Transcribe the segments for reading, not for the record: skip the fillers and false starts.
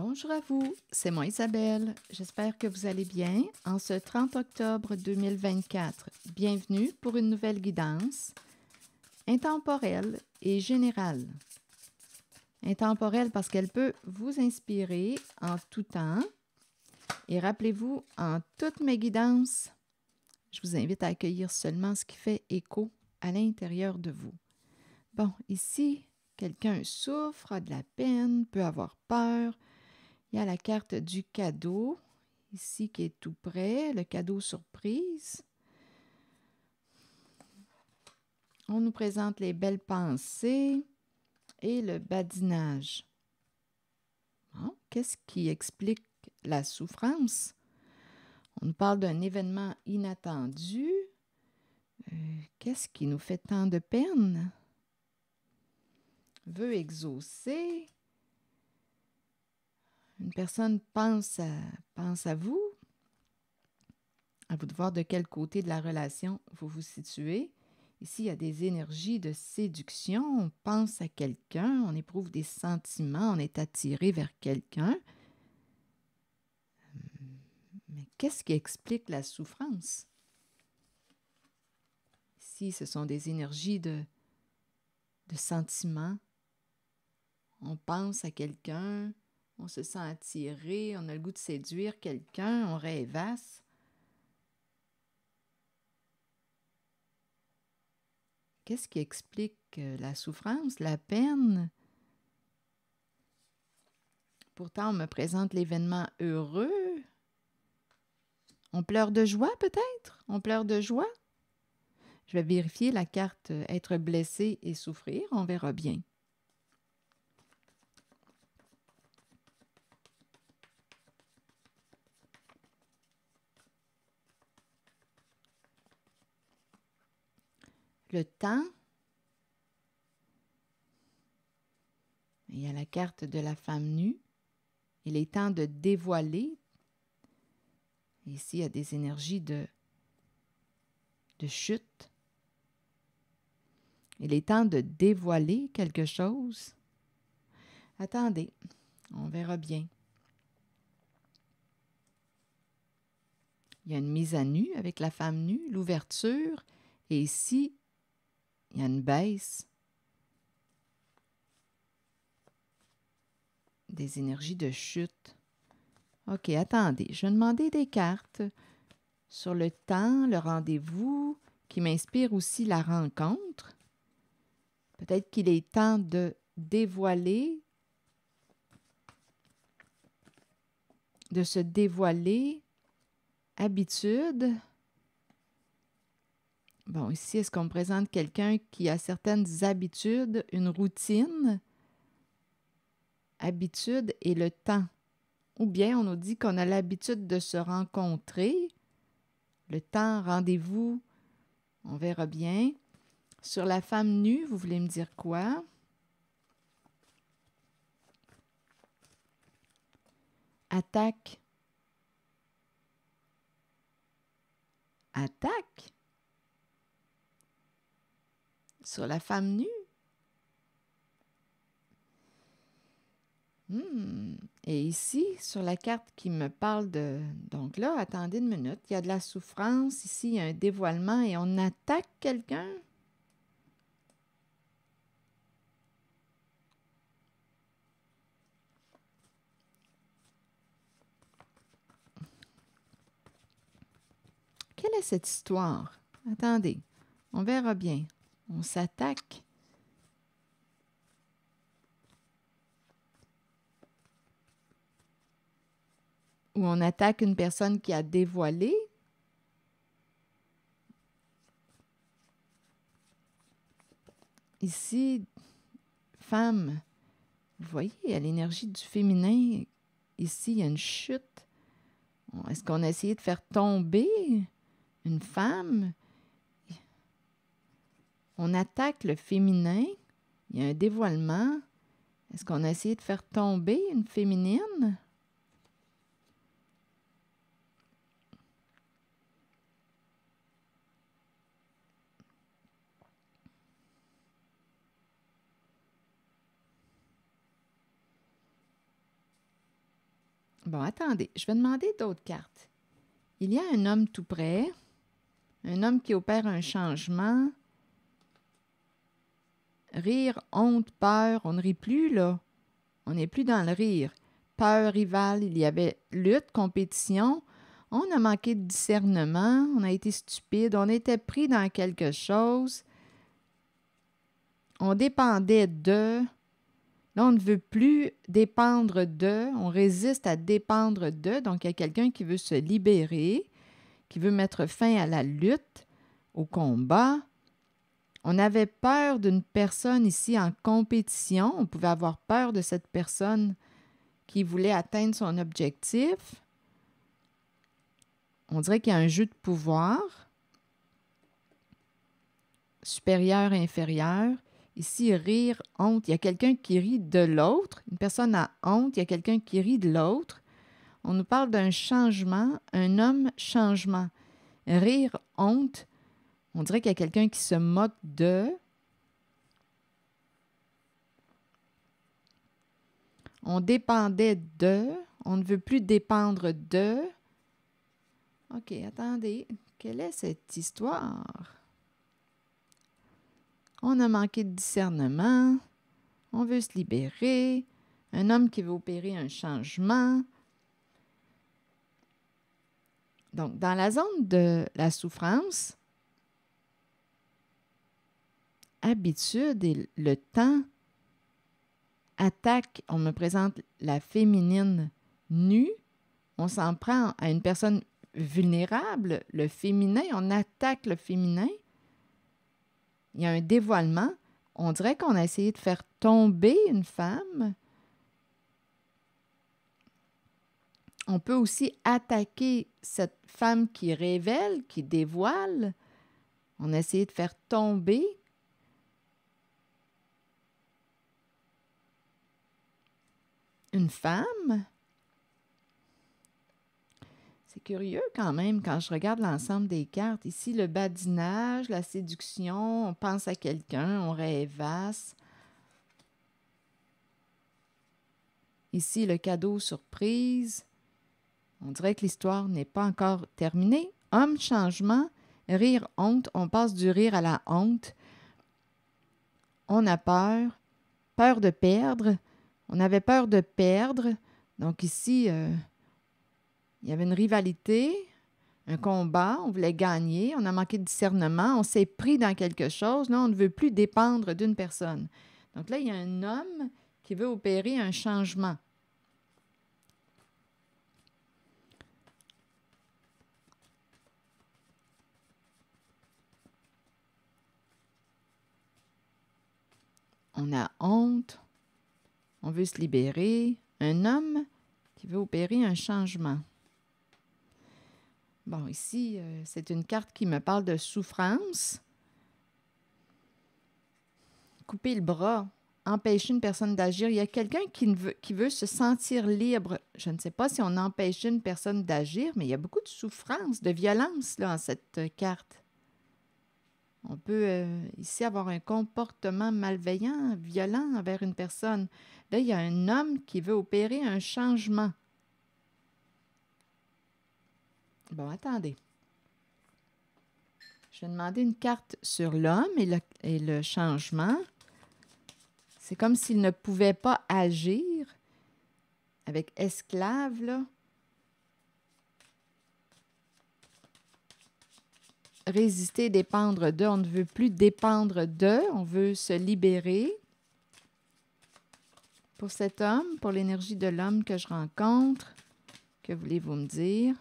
Bonjour à vous, c'est moi Isabelle. J'espère que vous allez bien en ce 30 octobre 2024. Bienvenue pour une nouvelle guidance intemporelle et générale. Intemporelle parce qu'elle peut vous inspirer en tout temps. Et rappelez-vous, en toutes mes guidances, je vous invite à accueillir seulement ce qui fait écho à l'intérieur de vous. Bon, ici, quelqu'un souffre, a de la peine, peut avoir peur. Il y a la carte du cadeau, ici qui est tout près, le cadeau surprise. On nous présente les belles pensées et le badinage. Bon, qu'est-ce qui explique la souffrance? On nous parle d'un événement inattendu. Qu'est-ce qui nous fait tant de peine? Veut exaucer. Une personne pense à vous. À vous de voir de quel côté de la relation vous vous situez. Ici, il y a des énergies de séduction. On pense à quelqu'un, on éprouve des sentiments, on est attiré vers quelqu'un. Mais qu'est-ce qui explique la souffrance? Ici, ce sont des énergies de sentiments. On pense à quelqu'un, on se sent attiré, on a le goût de séduire quelqu'un, on rêvasse. Qu'est-ce qui explique la souffrance, la peine? Pourtant, on me présente l'événement heureux. On pleure de joie peut-être? On pleure de joie? Je vais vérifier la carte être blessé et souffrir. On verra bien. Le temps. Il y a la carte de la femme nue. Il est temps de dévoiler. Ici, il y a des énergies de chute. Il est temps de dévoiler quelque chose. Attendez, on verra bien. Il y a une mise à nu avec la femme nue, l'ouverture. Et ici, il y a une baisse. Des énergies de chute. OK, attendez. Je vais demander des cartes sur le temps, le rendez-vous, qui m'inspire aussi la rencontre. Peut-être qu'il est temps de dévoiler, de se dévoiler. Habitude. Bon, ici, est-ce qu'on me présente quelqu'un qui a certaines habitudes, une routine? Habitude et le temps. Ou bien on nous dit qu'on a l'habitude de se rencontrer. Le temps, rendez-vous, on verra bien. Sur la femme nue, vous voulez me dire quoi? Attaque. Attaque? Sur la femme nue? Et ici, sur la carte qui me parle de... Donc là, attendez une minute. Il y a de la souffrance. Ici, il y a un dévoilement et on attaque quelqu'un. Quelle est cette histoire? Attendez, on verra bien. On s'attaque. Ou on attaque une personne qui a dévoilé. Ici, femme, vous voyez, il y a l'énergie du féminin. Ici, il y a une chute. Est-ce qu'on a essayé de faire tomber une femme? On attaque le féminin. Il y a un dévoilement. Est-ce qu'on a essayé de faire tomber une féminine? Bon, attendez, je vais demander d'autres cartes. Il y a un homme tout près, un homme qui opère un changement. Rire, honte, peur, on ne rit plus, là. On n'est plus dans le rire. Peur, rival, il y avait lutte, compétition. On a manqué de discernement, on a été stupide, on était pris dans quelque chose. On dépendait de. Là, on ne veut plus dépendre de. On résiste à dépendre de. Donc, il y a quelqu'un qui veut se libérer, qui veut mettre fin à la lutte, au combat. On avait peur d'une personne ici en compétition. On pouvait avoir peur de cette personne qui voulait atteindre son objectif. On dirait qu'il y a un jeu de pouvoir, supérieur, inférieur. Ici, rire, honte. Il y a quelqu'un qui rit de l'autre. Une personne a honte. Il y a quelqu'un qui rit de l'autre. On nous parle d'un changement, un homme changement. Rire, honte. On dirait qu'il y a quelqu'un qui se moque de. On dépendait de. On ne veut plus dépendre de. OK, attendez. Quelle est cette histoire? On a manqué de discernement. On veut se libérer. Un homme qui veut opérer un changement. Donc, dans la zone de la souffrance, habitude et le temps attaque. On me présente la féminine nue. On s'en prend à une personne vulnérable, le féminin. On attaque le féminin. Il y a un dévoilement. On dirait qu'on a essayé de faire tomber une femme. On peut aussi attaquer cette femme qui révèle, qui dévoile. On a essayé de faire tomber. Une femme. C'est curieux quand même quand je regarde l'ensemble des cartes. Ici, le badinage, la séduction, on pense à quelqu'un, on rêvasse. Ici, le cadeau surprise. On dirait que l'histoire n'est pas encore terminée. Homme, changement, rire, honte. On passe du rire à la honte. On a peur. Peur de perdre. On avait peur de perdre. Donc ici, il y avait une rivalité, un combat. On voulait gagner. On a manqué de discernement. On s'est pris dans quelque chose. Là, on ne veut plus dépendre d'une personne. Donc là, il y a un homme qui veut opérer un changement. On a honte, on veut se libérer. Un homme qui veut opérer un changement. Bon, ici, c'est une carte qui me parle de souffrance. Couper le bras, empêcher une personne d'agir. Il y a quelqu'un qui veut se sentir libre. Je ne sais pas si on empêche une personne d'agir, mais il y a beaucoup de souffrance, de violence là, dans cette carte. On peut ici avoir un comportement malveillant, violent envers une personne. Là, il y a un homme qui veut opérer un changement. Bon, attendez. Je vais demander une carte sur l'homme et le changement. C'est comme s'il ne pouvait pas agir avec esclave, là. Résister, dépendre de. On ne veut plus dépendre de. On veut se libérer. Pour cet homme, pour l'énergie de l'homme que je rencontre, que voulez-vous me dire?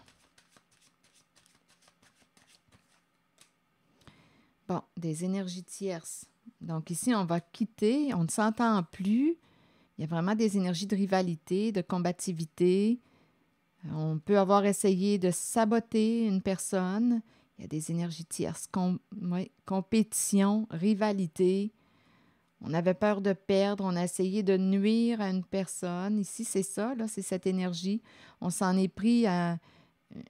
Bon, des énergies tierces. Donc ici, on va quitter, on ne s'entend plus. Il y a vraiment des énergies de rivalité, de combativité. On peut avoir essayé de saboter une personne. Il y a des énergies tierces, compétition, rivalité. On avait peur de perdre, on a essayé de nuire à une personne. Ici, c'est ça, là, c'est cette énergie. On s'en est pris à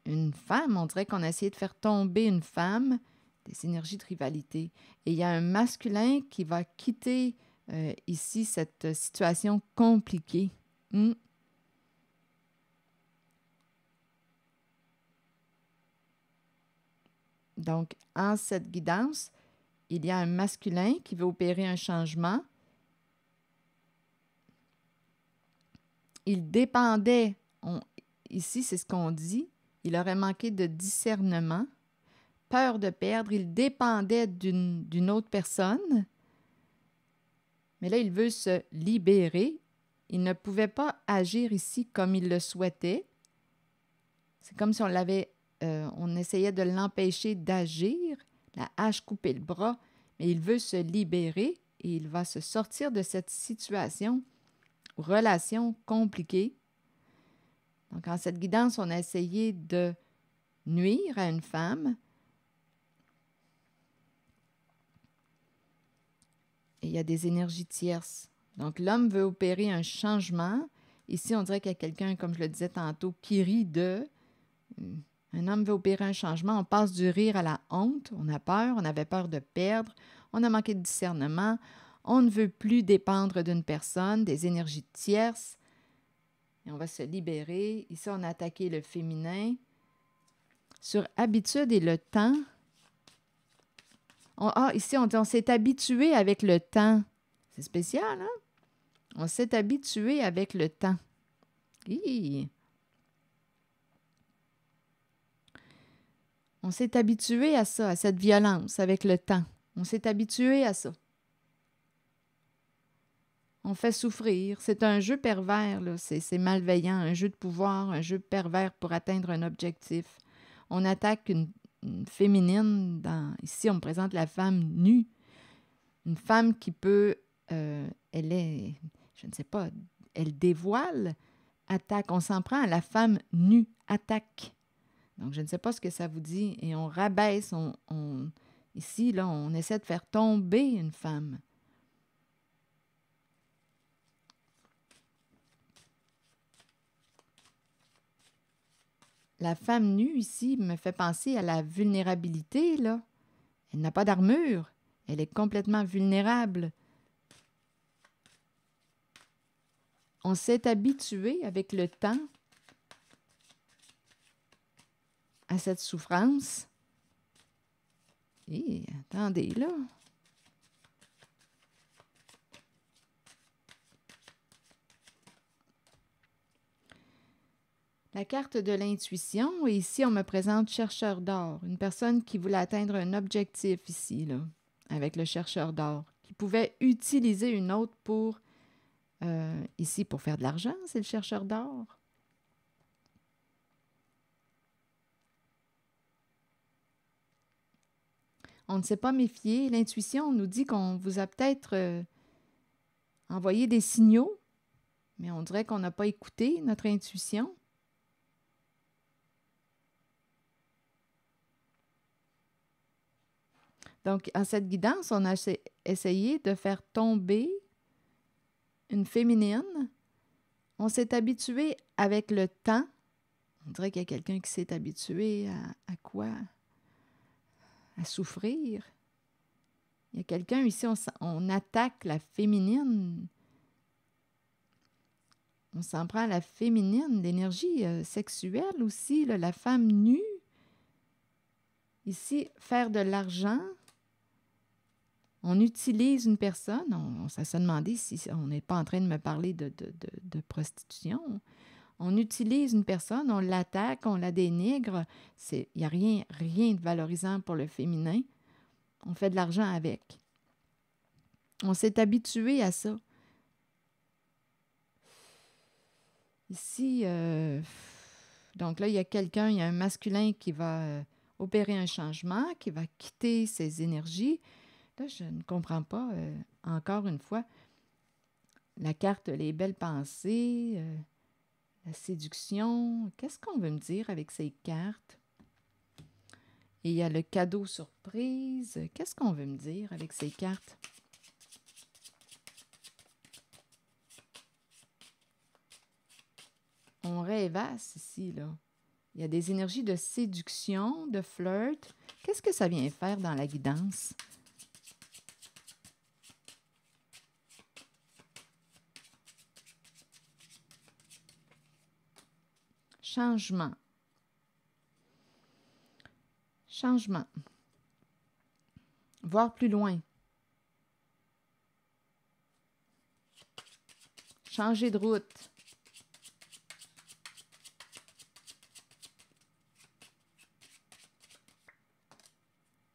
une femme. On dirait qu'on a essayé de faire tomber une femme. Des énergies de rivalité. Et il y a un masculin qui va quitter ici cette situation compliquée. Donc, en cette guidance, il y a un masculin qui veut opérer un changement. Il dépendait, ici c'est ce qu'on dit, il aurait manqué de discernement, peur de perdre, il dépendait d'une autre personne, mais là il veut se libérer. Il ne pouvait pas agir ici comme il le souhaitait. C'est comme si on essayait de l'empêcher d'agir, la hache couper le bras, mais il veut se libérer et il va se sortir de cette situation, relation compliquée. Donc, en cette guidance, on a essayé de nuire à une femme. Et il y a des énergies tierces. Donc, l'homme veut opérer un changement. Ici, on dirait qu'il y a quelqu'un, comme je le disais tantôt, qui rit de... Un homme veut opérer un changement. On passe du rire à la honte. On a peur. On avait peur de perdre. On a manqué de discernement. On ne veut plus dépendre d'une personne, des énergies tierces. Et on va se libérer. Ici, on a attaqué le féminin. Sur habitude et le temps. Ici, on dit on s'est habitué avec le temps. C'est spécial, hein? On s'est habitué avec le temps. Hi. On s'est habitué à ça, à cette violence avec le temps. On s'est habitué à ça. On fait souffrir. C'est un jeu pervers, là. C'est malveillant, un jeu de pouvoir, un jeu pervers pour atteindre un objectif. On attaque une féminine. Ici, on me présente la femme nue. Une femme qui peut... elle est... Je ne sais pas. Elle dévoile, attaque. On s'en prend à la femme nue, attaque. Donc, je ne sais pas ce que ça vous dit. Et on rabaisse. Ici, là, on essaie de faire tomber une femme. La femme nue, ici, me fait penser à la vulnérabilité, là. Elle n'a pas d'armure. Elle est complètement vulnérable. On s'est habitué avec le temps à cette souffrance. Et attendez, là. La carte de l'intuition, et ici, on me présente chercheur d'or, une personne qui voulait atteindre un objectif ici, là, avec le chercheur d'or, qui pouvait utiliser une autre pour, ici, pour faire de l'argent, c'est le chercheur d'or. On ne s'est pas méfié. L'intuition nous dit qu'on vous a peut-être envoyé des signaux, mais on dirait qu'on n'a pas écouté notre intuition. Donc, en cette guidance, on a essayé de faire tomber une féminine. On s'est habitué avec le temps. On dirait qu'il y a quelqu'un qui s'est habitué à quoi? À souffrir. Il y a quelqu'un ici, on attaque la féminine. On s'en prend à la féminine, l'énergie sexuelle aussi, là, la femme nue. Ici, faire de l'argent. On utilise une personne, on s'est demandé si on n'est pas en train de me parler de prostitution. On utilise une personne, on l'attaque, on la dénigre. Il n'y a rien de valorisant pour le féminin. On fait de l'argent avec. On s'est habitué à ça. Ici, donc là, il y a un masculin qui va opérer un changement, qui va quitter ses énergies. Là, je ne comprends pas, encore une fois, la carte, les belles pensées, la séduction. Qu'est-ce qu'on veut me dire avec ces cartes? Et il y a le cadeau surprise. Qu'est-ce qu'on veut me dire avec ces cartes? On rêvasse ici, là. Il y a des énergies de séduction, de flirt. Qu'est-ce que ça vient faire dans la guidance? Changement. Changement. voir plus loin, changer de route,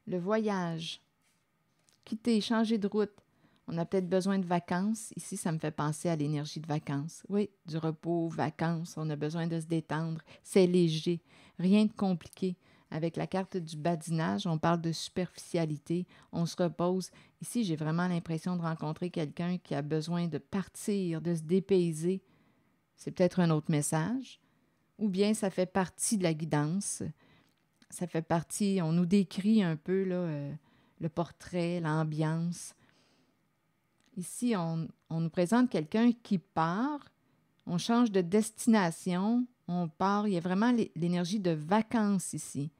le voyage, quitter, changer de route. On a peut-être besoin de vacances. Ici, ça me fait penser à l'énergie de vacances. Oui, du repos, vacances, on a besoin de se détendre. C'est léger, rien de compliqué. Avec la carte du badinage, on parle de superficialité, on se repose. Ici, j'ai vraiment l'impression de rencontrer quelqu'un qui a besoin de partir, de se dépayser. C'est peut-être un autre message. Ou bien ça fait partie de la guidance. Ça fait partie, on nous décrit un peu là, le portrait, l'ambiance. Ici, on nous présente quelqu'un qui part, on change de destination, on part. Il y a vraiment l'énergie de vacances ici.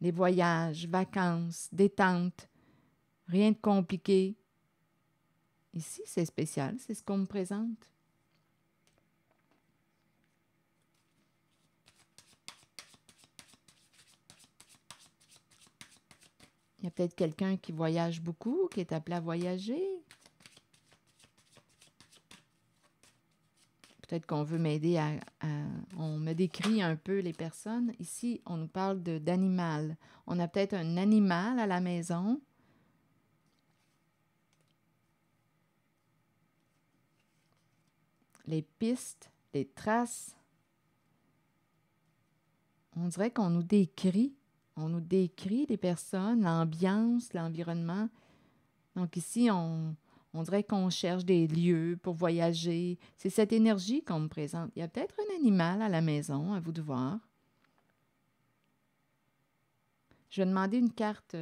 Les voyages, vacances, détente, rien de compliqué. Ici, c'est spécial, c'est ce qu'on me présente. Il y a peut-être quelqu'un qui voyage beaucoup, qui est appelé à voyager. Peut-être qu'on veut m'aider on me décrit un peu les personnes. Ici, on nous parle d'animal. On a peut-être un animal à la maison. Les pistes, les traces. On dirait qu'on nous décrit. On nous décrit les personnes, l'ambiance, l'environnement. Donc ici, on dirait qu'on cherche des lieux pour voyager. C'est cette énergie qu'on me présente. Il y a peut-être un animal à la maison, à vous de voir. Je vais demander une carte.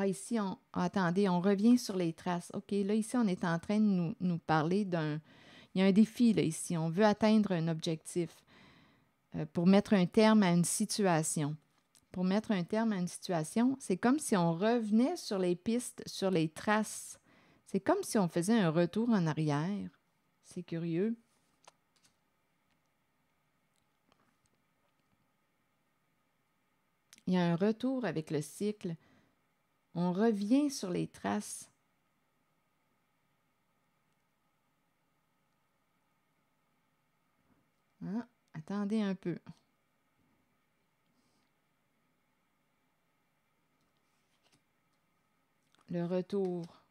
Ici, attendez, on revient sur les traces. OK, là, ici, on est en train de nous parler d'un... Il y a un défi, là, ici. On veut atteindre un objectif pour mettre un terme à une situation. Pour mettre un terme à une situation, c'est comme si on revenait sur les pistes, sur les traces. C'est comme si on faisait un retour en arrière. C'est curieux. Il y a un retour avec le cycle. On revient sur les traces. Ah, attendez un peu. Le retour.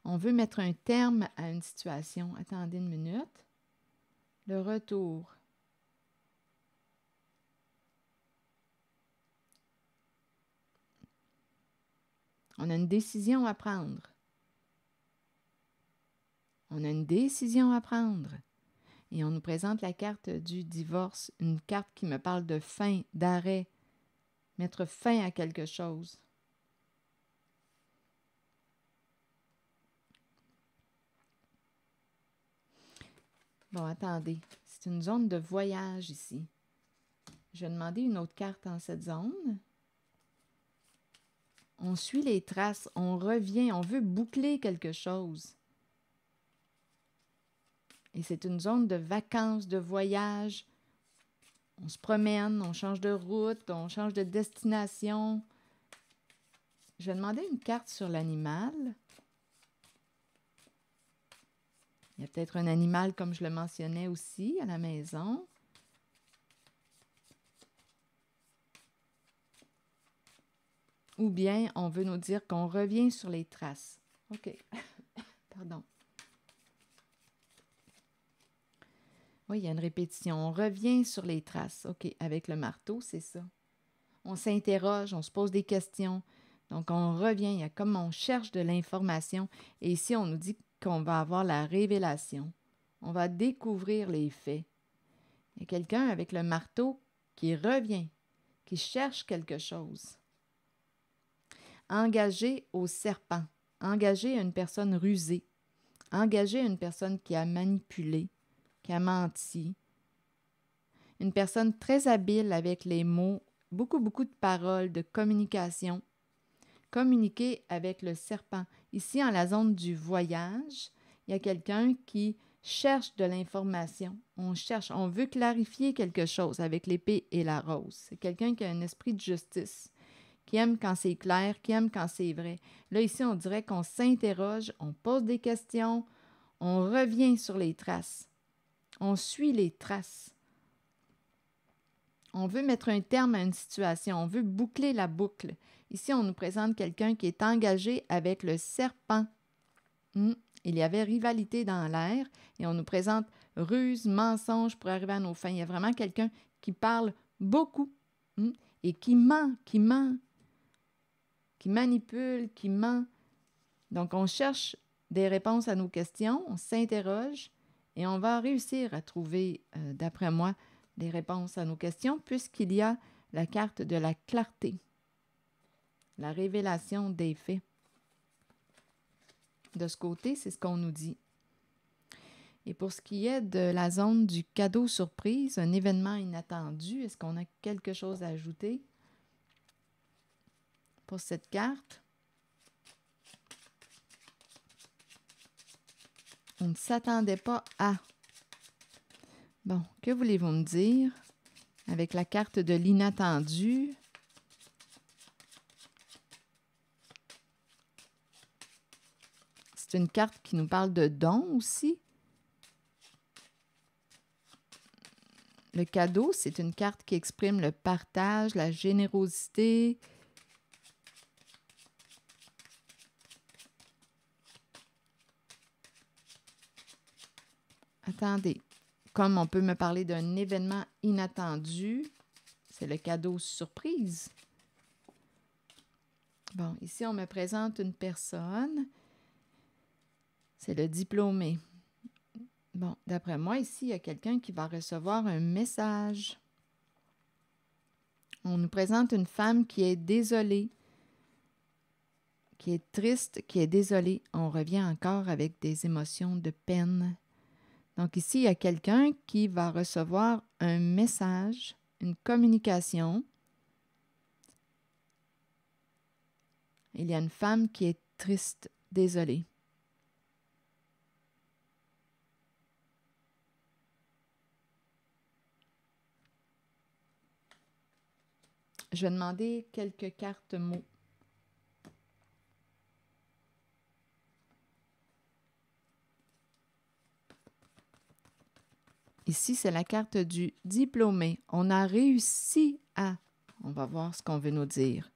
On veut mettre un terme à une situation. Attendez une minute. Le retour. On a une décision à prendre. On a une décision à prendre. Et on nous présente la carte du divorce, une carte qui me parle de fin, d'arrêt, mettre fin à quelque chose. Bon, attendez, c'est une zone de voyage ici. Je vais demander une autre carte dans cette zone. On suit les traces, on revient, on veut boucler quelque chose. Et c'est une zone de vacances, de voyage. On se promène, on change de route, on change de destination. Je vais demander une carte sur l'animal. Il y a peut-être un animal, comme je le mentionnais aussi, à la maison. Ou bien, on veut nous dire qu'on revient sur les traces. OK. Pardon. Oui, il y a une répétition. On revient sur les traces. OK, avec le marteau, c'est ça. On s'interroge, on se pose des questions. Donc, on revient. Il y a comme on cherche de l'information. Et ici, on nous dit qu'on va avoir la révélation. On va découvrir les faits. Il y a quelqu'un avec le marteau qui revient, qui cherche quelque chose. Engager au serpent. Engager une personne rusée. Engager une personne qui a manipulé, qui a menti. Une personne très habile avec les mots, beaucoup de paroles, de communication. Communiquer avec le serpent. Ici, en la zone du voyage, il y a quelqu'un qui cherche de l'information. On cherche, on veut clarifier quelque chose avec l'épée et la rose. C'est quelqu'un qui a un esprit de justice, qui aime quand c'est clair, qui aime quand c'est vrai. Là, ici, on dirait qu'on s'interroge, on pose des questions, on revient sur les traces. On suit les traces. On veut mettre un terme à une situation, on veut boucler la boucle. Ici, on nous présente quelqu'un qui est engagé avec le serpent. Il y avait rivalité dans l'air et on nous présente ruse, mensonge pour arriver à nos fins. Il y a vraiment quelqu'un qui parle beaucoup et qui ment, qui manipule, qui ment. Donc, on cherche des réponses à nos questions, on s'interroge et on va réussir à trouver, d'après moi, des réponses à nos questions puisqu'il y a la carte de la clarté, la révélation des faits. De ce côté, c'est ce qu'on nous dit. Et pour ce qui est de la zone du cadeau surprise, un événement inattendu, est-ce qu'on a quelque chose à ajouter pour cette carte? On ne s'attendait pas à. Bon, que voulez-vous me dire avec la carte de l'inattendu? C'est une carte qui nous parle de dons aussi. Le cadeau, c'est une carte qui exprime le partage, la générosité. Attendez, comme on peut me parler d'un événement inattendu, c'est le cadeau surprise. Bon, ici, on me présente une personne. C'est le diplômé. Bon, d'après moi, ici, il y a quelqu'un qui va recevoir un message. On nous présente une femme qui est désolée, qui est triste, qui est désolée. On revient encore avec des émotions de peine. Donc ici, il y a quelqu'un qui va recevoir un message, une communication. Il y a une femme qui est triste, désolée. Je vais demander quelques cartes mots. Ici, c'est la carte du diplômé. On a réussi à, on va voir ce qu'on veut nous dire,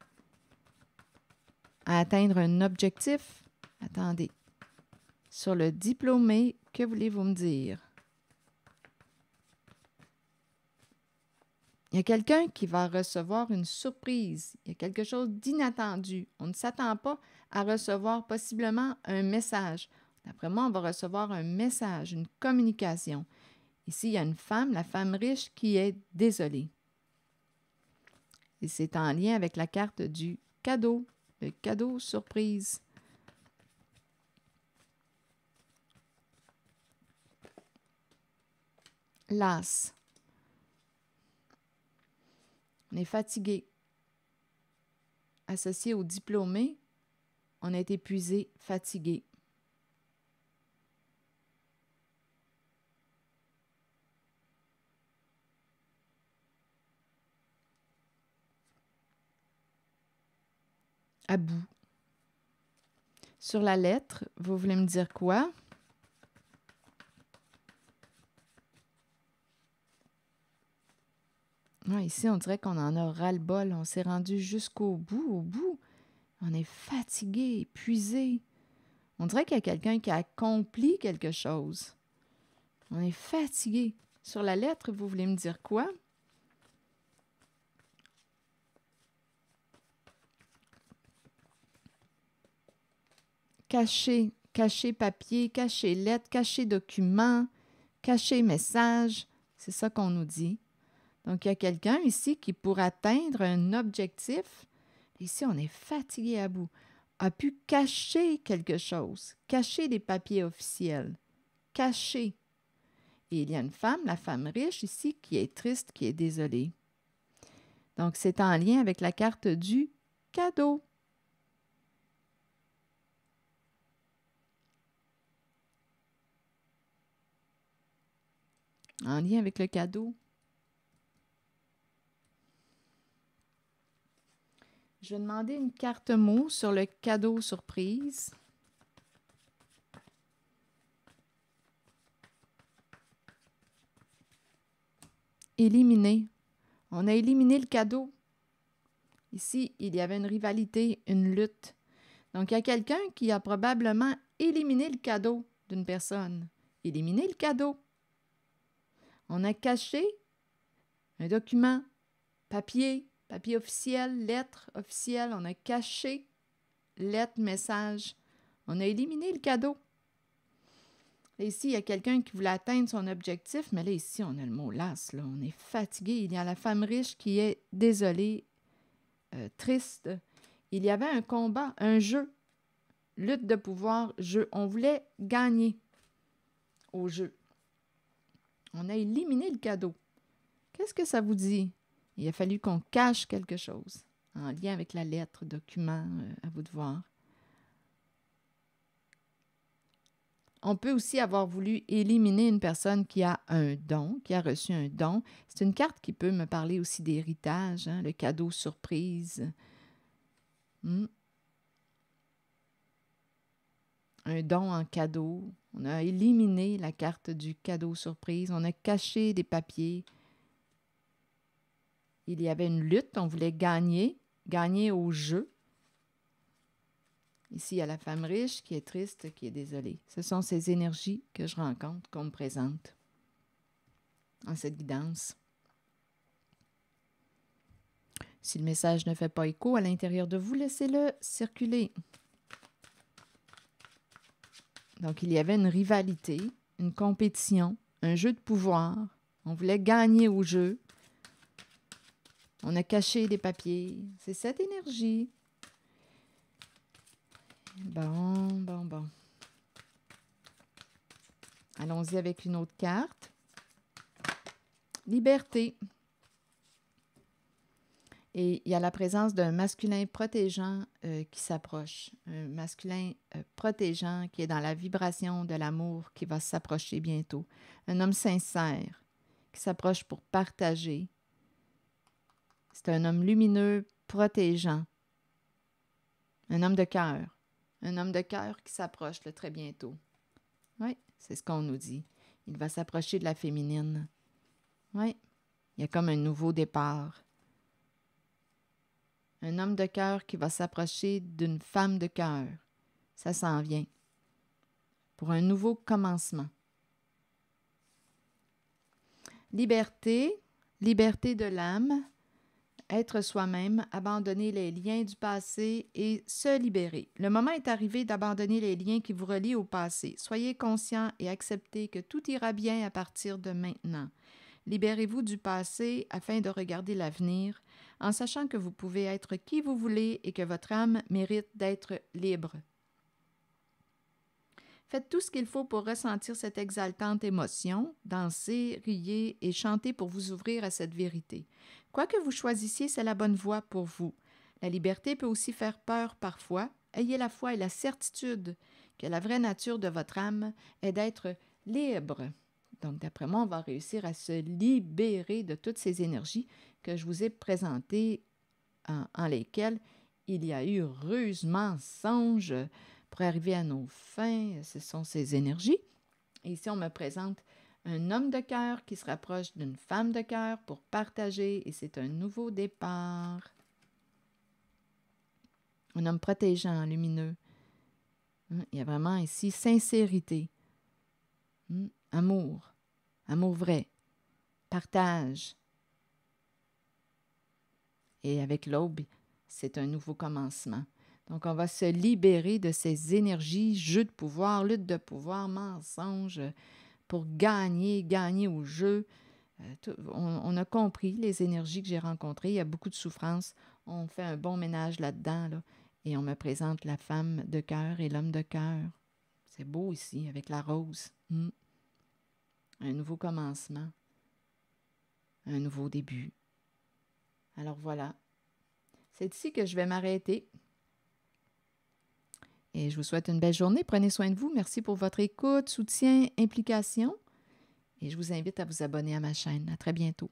à atteindre un objectif. Attendez. Sur le diplômé, que voulez-vous me dire? Il y a quelqu'un qui va recevoir une surprise. Il y a quelque chose d'inattendu. On ne s'attend pas à recevoir possiblement un message. D'après moi, on va recevoir un message, une communication. Ici, il y a une femme, la femme riche, qui est désolée. Et c'est en lien avec la carte du cadeau, le cadeau surprise. L'as. On est fatigué. Associé au diplômé, on est épuisé, fatigué. À bout. Sur la lettre, vous voulez me dire quoi? Ouais, ici, on dirait qu'on en a ras-le-bol. On s'est rendu jusqu'au bout, au bout. On est fatigué, épuisé. On dirait qu'il y a quelqu'un qui a accompli quelque chose. On est fatigué. Sur la lettre, vous voulez me dire quoi? Cacher, cacher papier, cacher lettre, cacher document, cacher message. C'est ça qu'on nous dit. Donc, il y a quelqu'un ici qui, pour atteindre un objectif, ici, on est fatigué à bout, a pu cacher quelque chose, cacher des papiers officiels, cacher. Et il y a une femme, la femme riche ici, qui est triste, qui est désolée. Donc, c'est en lien avec la carte du cadeau. en lien avec le cadeau. Je vais demander une carte mot sur le cadeau surprise. Éliminer. On a éliminé le cadeau. Ici, il y avait une rivalité, une lutte. Donc, il y a quelqu'un qui a probablement éliminé le cadeau d'une personne. Éliminer le cadeau. On a caché un document, papier officiel, lettre officielle. On a caché lettre, message. On a éliminé le cadeau. Et ici, il y a quelqu'un qui voulait atteindre son objectif, mais là, ici, on a le mot las. Là. On est fatigué. Il y a la femme riche qui est désolée, triste. Il y avait un combat, un jeu, lutte de pouvoir, jeu. On voulait gagner au jeu. On a éliminé le cadeau. Qu'est-ce que ça vous dit? Il a fallu qu'on cache quelque chose en lien avec la lettre, document, à vous de voir. On peut aussi avoir voulu éliminer une personne qui a un don, qui a reçu un don. C'est une carte qui peut me parler aussi d'héritage, hein, le cadeau surprise. Un don en cadeau. On a éliminé la carte du cadeau surprise. On a caché des papiers. Il y avait une lutte. On voulait gagner au jeu. Ici, il y a la femme riche qui est triste, qui est désolée. Ce sont ces énergies que je rencontre, qu'on me présente en cette guidance. Si le message ne fait pas écho à l'intérieur de vous, laissez-le circuler. Donc, il y avait une rivalité, une compétition, un jeu de pouvoir. On voulait gagner au jeu. On a caché des papiers. C'est cette énergie. Bon. Allons-y avec une autre carte. Liberté. Et il y a la présence d'un masculin protégeant qui s'approche. Un masculin protégeant qui est dans la vibration de l'amour qui va s'approcher bientôt. Un homme sincère qui s'approche pour partager. C'est un homme lumineux, protégeant. Un homme de cœur. Un homme de cœur qui s'approche là, très bientôt. Oui, c'est ce qu'on nous dit. Il va s'approcher de la féminine. Oui, il y a comme un nouveau départ. Un homme de cœur qui va s'approcher d'une femme de cœur. Ça s'en vient. Pour un nouveau commencement. Liberté, liberté de l'âme, être soi-même, abandonner les liens du passé et se libérer. Le moment est arrivé d'abandonner les liens qui vous relient au passé. Soyez conscient et acceptez que tout ira bien à partir de maintenant. Libérez-vous du passé afin de regarder l'avenir, en sachant que vous pouvez être qui vous voulez et que votre âme mérite d'être libre. Faites tout ce qu'il faut pour ressentir cette exaltante émotion, dansez, riez et chantez pour vous ouvrir à cette vérité. Quoi que vous choisissiez, c'est la bonne voie pour vous. La liberté peut aussi faire peur parfois. Ayez la foi et la certitude que la vraie nature de votre âme est d'être libre. Donc, d'après moi, on va réussir à se libérer de toutes ces énergies que je vous ai présentées, en lesquelles il y a eu ruse, mensonge pour arriver à nos fins. Ce sont ces énergies. Et ici, on me présente un homme de cœur qui se rapproche d'une femme de cœur pour partager, et c'est un nouveau départ. Un homme protégeant, lumineux. Il y a vraiment ici sincérité, amour, amour vrai, partage. Et avec l'aube, c'est un nouveau commencement. Donc, on va se libérer de ces énergies, jeu de pouvoir, lutte de pouvoir, mensonge, pour gagner au jeu. On a compris les énergies que j'ai rencontrées. Il y a beaucoup de souffrance. On fait un bon ménage là-dedans, là, et on me présente la femme de cœur et l'homme de cœur. C'est beau ici, avec la rose. Un nouveau commencement. Un nouveau début. Alors voilà. C'est ici que je vais m'arrêter. Et je vous souhaite une belle journée. Prenez soin de vous. Merci pour votre écoute, soutien, implication. Et je vous invite à vous abonner à ma chaîne. À très bientôt.